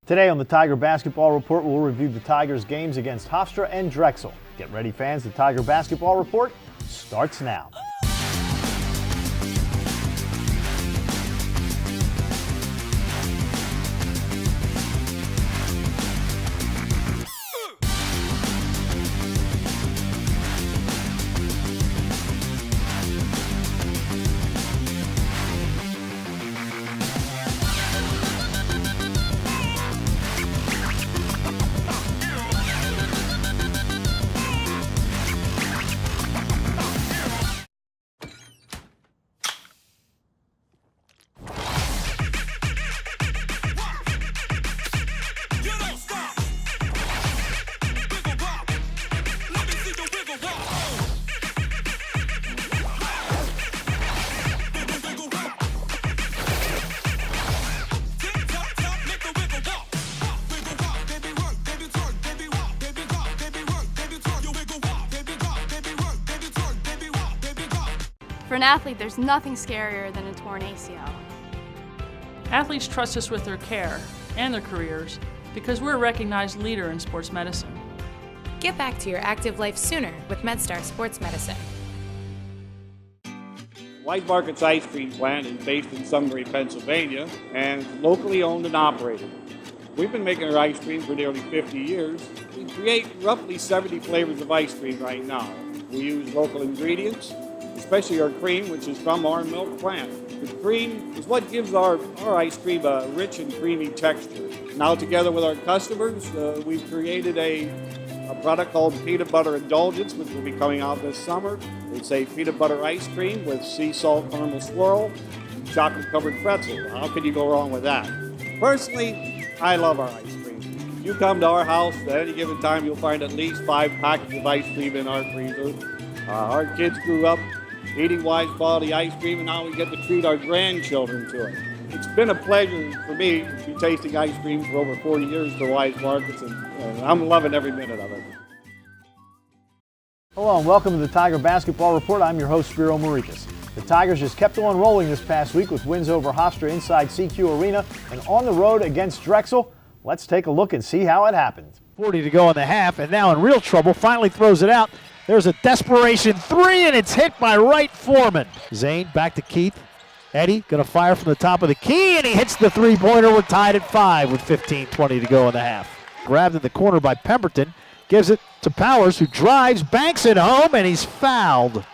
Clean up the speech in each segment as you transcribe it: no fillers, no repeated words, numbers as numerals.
Today on the Tiger Basketball Report, we'll review the Tigers' games against Hofstra and Drexel. Get ready, fans. The Tiger Basketball Report starts now. For an athlete, there's nothing scarier than a torn ACL. Athletes trust us with their care and their careers because we're a recognized leader in sports medicine. Get back to your active life sooner with MedStar Sports Medicine. Wise Market's ice cream plant is based in Sunbury, Pennsylvania, and it's locally owned and operated. We've been making our ice cream for nearly 50 years. We create roughly 70 flavors of ice cream right now. We use local ingredients, especially our cream, which is from our milk plant. The cream is what gives our ice cream a rich and creamy texture. Now, together with our customers, we've created a product called Peanut Butter Indulgence, which will be coming out this summer. It's a peanut butter ice cream with sea salt caramel swirl, chocolate-covered pretzel. How can you go wrong with that? Personally, I love our ice cream. If you come to our house at any given time, you'll find at least 5 packets of ice cream in our freezer. Our kids grew up eating Wise quality ice cream, and now we get to treat our grandchildren to it. It's been a pleasure for me to be tasting ice cream for over 40 years for Wise Markets, and I'm loving every minute of it. Hello and welcome to the Tiger Basketball Report. I'm your host, Spiro Morekas. The Tigers just kept on rolling this past week with wins over Hofstra inside CQ Arena and on the road against Drexel. Let's take a look and see how it happened. 40 to go in the half, and now in real trouble, finally throws it out. There's a desperation three, and it's hit by Wright Foreman. Zane back to Keith. Eddie going to fire from the top of the key, and he hits the three-pointer. We're tied at 5 with 15:20 to go in the half. Grabbed in the corner by Pemberton. Gives it to Powers, who drives, banks it home, and he's fouled.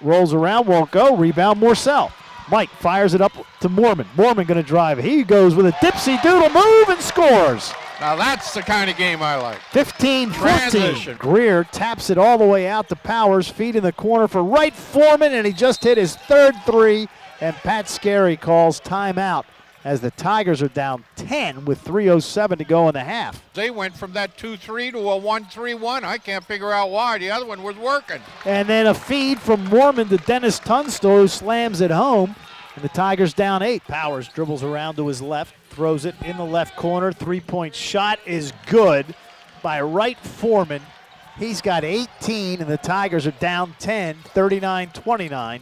Rolls around, won't go. Rebound, Morcell. Mike fires it up to Mormon. Mormon going to drive. He goes with a dipsy-doodle move and scores. Now that's the kind of game I like. 15-14. Greer taps it all the way out to Powers. Feet in the corner for Wright Foreman, and he just hit his third three. And Pat Skerry calls timeout as the Tigers are down 10 with 3:07 to go in the half. They went from that 2-3 to a 1-3-1. I can't figure out why. The other one was working. And then a feed from Mormon to Dennis Tunstall, who slams it home. And the Tigers down 8. Powers dribbles around to his left, throws it in the left corner. Three-point shot is good by Wright Foreman. He's got 18, and the Tigers are down 10, 39-29.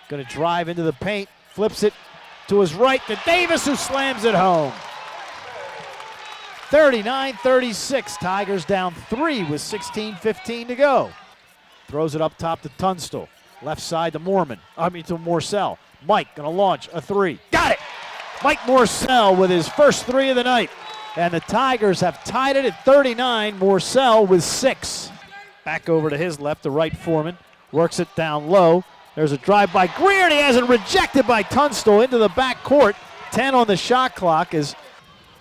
Going to drive into the paint, flips it to his right to Davis, who slams it home. 39-36. Tigers down 3 with 16:15 to go. Throws it up top to Tunstall. Left side to Morcell. Mike going to launch a three. Got it! Mike Morcell with his first three of the night. And the Tigers have tied it at 39. Morcell with 6. Back over to his left, the Wright Foreman. Works it down low. There's a drive by Greer, and he has it rejected by Tunstall into the back court. 10 on the shot clock as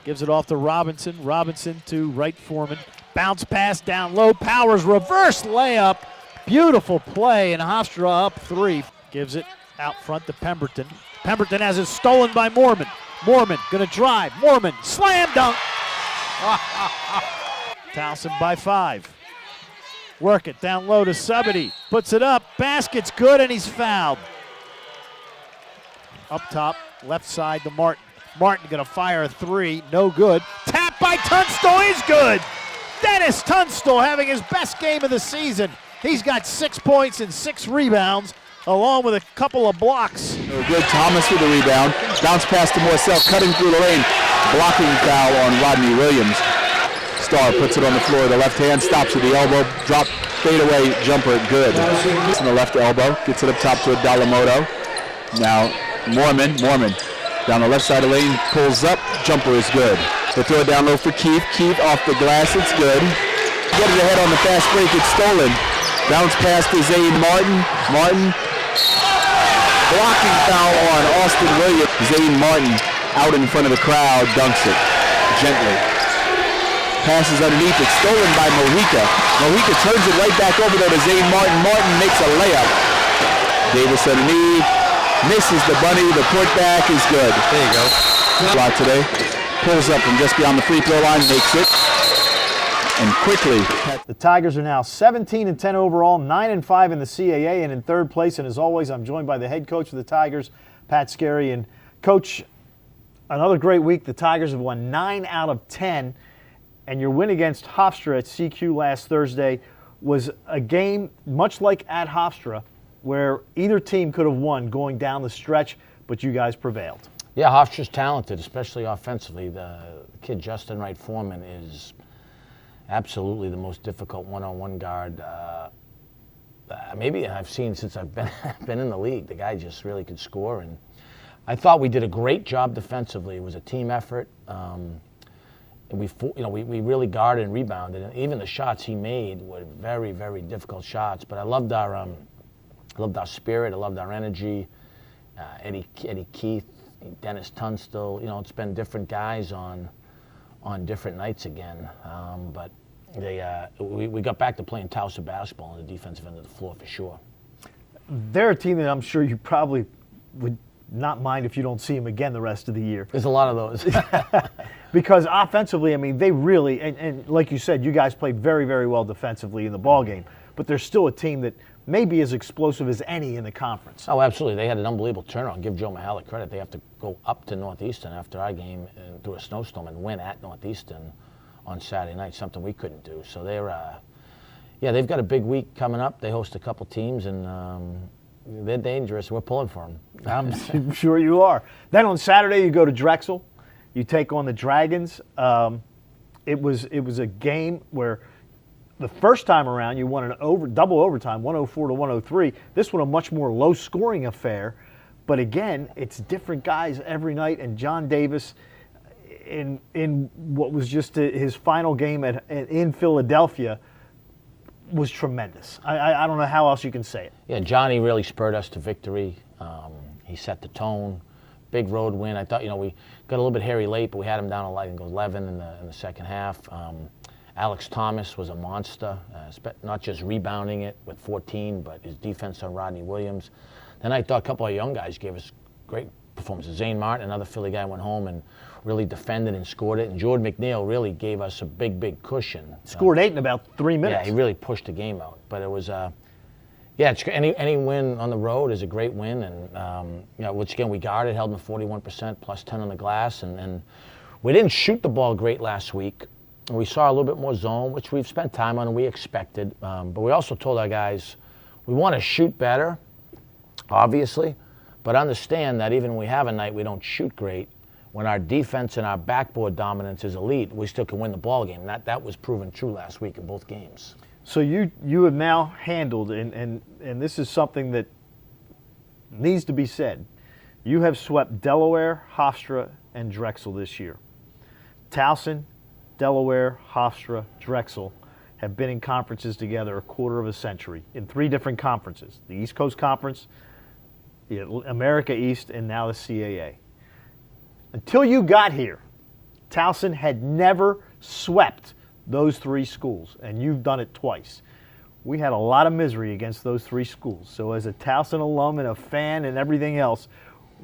gives it off to Robinson. Robinson to Wright Foreman. Bounce pass down low. Powers reverse layup. Beautiful play, and Hofstra up 3. Gives it out front to Pemberton. Pemberton has it stolen by Mormon. Mormon going to drive. Mormon slam dunk. Towson by 5. Work it down low to Subity. Puts it up. Basket's good, and he's fouled. Up top, left side to Martin. Martin going to fire a 3. No good. Tap by Tunstall is good. Dennis Tunstall having his best game of the season. He's got 6 points and 6 rebounds, along with a couple of blocks. Good Thomas with the rebound. Bounce pass to Morcell, cutting through the lane. Blocking foul on Rodney Williams. Starr puts it on the floor. The left hand stops at the elbow. Drop, fadeaway jumper, good. It's in the left elbow. Gets it up top to Dalamoto. Now Mormon down the left side of the lane, pulls up. Jumper is good. They throw it down low for Keith. Keith off the glass. It's good. Get it ahead on the fast break. It's stolen. Bounce pass to Zane Martin. Martin. Blocking foul on Austin Williams. Zane Martin out in front of the crowd, dunks it gently. Passes underneath, it's stolen by Morekas. Morekas turns it right back over there to Zane Martin. Martin makes a layup. Davis underneath, misses the bunny, the putback is good. There you go. Block today. Pulls up from just beyond the free throw line, makes it. And quickly. The Tigers are now 17-10 overall, 9-5 in the CAA, and in third place. And as always, I'm joined by the head coach of the Tigers, Pat Skerry. And Coach, another great week. The Tigers have won 9 out of 10. And your win against Hofstra at CQ last Thursday was a game much like at Hofstra, where either team could have won going down the stretch, but you guys prevailed. Yeah, Hofstra's talented, especially offensively. The kid Justin Wright Foreman is absolutely the most difficult one-on-one guard maybe I've seen since I've been in the league. The guy just really could score, and I thought we did a great job defensively. It was a team effort. And we really guarded and rebounded, and even the shots he made were very, very difficult shots. But I loved our spirit. I loved our energy. Eddie Keith, Dennis Tunstall. It's been different guys on different nights again. But we got back to playing Towson basketball on the defensive end of the floor for sure. They're a team that I'm sure you probably would not mind if you don't see them again the rest of the year. There's a lot of those. Because offensively, I mean, they really, and like you said, you guys played very, very well defensively in the ball game, but they're still a team that may be as explosive as any in the conference. Oh, absolutely. They had an unbelievable turnaround. Give Joe Mahalik credit. They have to go up to Northeastern after our game through a snowstorm and win at Northeastern on Saturday night, something we couldn't do. So they've got a big week coming up. They host a couple teams, and they're dangerous. We're pulling for them. I'm sure you are. Then on Saturday, you go to Drexel. You take on the Dragons. It was a game where the first time around you won an double overtime, 104-103. This one a much more low-scoring affair. But again, it's different guys every night. And John Davis, in what was just his final game in Philadelphia, was tremendous. I don't know how else you can say it. Yeah, Johnny really spurred us to victory. He set the tone. Big road win. I thought, we got a little bit hairy late, but we had him down 11 in the second half. Alex Thomas was a monster, not just rebounding it with 14, but his defense on Rodney Williams. Then I thought a couple of young guys gave us great performances. Zane Martin, another Philly guy, went home and really defended and scored it. And Jordan McNeil really gave us a big, big cushion. Scored 8 in about 3 minutes. Yeah, he really pushed the game out. But it was any win on the road is a great win, and which again we guarded, held them 41%, plus 10 on the glass, and we didn't shoot the ball great last week. We saw a little bit more zone, which we've spent time on and we expected. But we also told our guys we want to shoot better, obviously, but understand that even when we have a night we don't shoot great, when our defense and our backboard dominance is elite, we still can win the ball game. That was proven true last week in both games. So you have now handled, and this is something that needs to be said, you have swept Delaware, Hofstra, and Drexel this year. Towson, Delaware, Hofstra, Drexel have been in conferences together a quarter of a century in 3 different conferences, the East Coast Conference, the America East, and now the CAA. Until you got here, Towson had never swept those 3 schools, and you've done it twice. We had a lot of misery against those 3 schools. So as a Towson alum and a fan and everything else,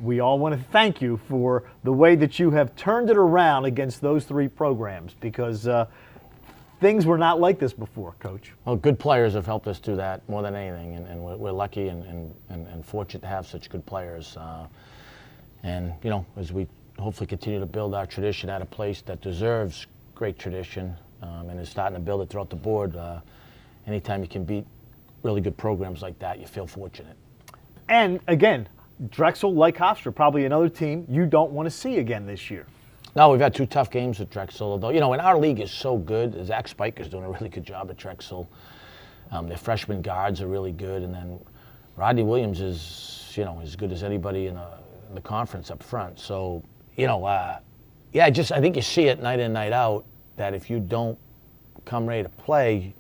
we all want to thank you for the way that you have turned it around against those 3 programs, because things were not like this before, Coach. Well, good players have helped us do that more than anything, and we're lucky and fortunate to have such good players. And as we hopefully continue to build our tradition at a place that deserves great tradition, and is starting to build it throughout the board. Anytime you can beat really good programs like that, you feel fortunate. And again, Drexel, like Hofstra, probably another team you don't want to see again this year. No, we've had 2 tough games with Drexel. Although, and our league is so good. Zach Spiker's doing a really good job at Drexel. Their freshman guards are really good, and then Rodney Williams is, as good as anybody in the conference up front. So, I think you see it night in, night out, that if you don't come ready to play,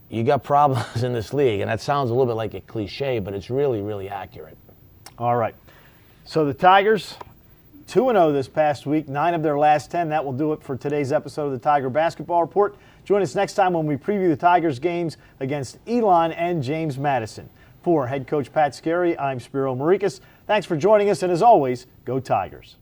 you got problems in this league. And that sounds a little bit like a cliche, but it's really, really accurate. All right. So the Tigers, 2-0 this past week, 9 of their last 10. That will do it for today's episode of the Tiger Basketball Report. Join us next time when we preview the Tigers games against Elon and James Madison. For head coach Pat Skerry, I'm Spiro Morekas. Thanks for joining us, and as always, go Tigers.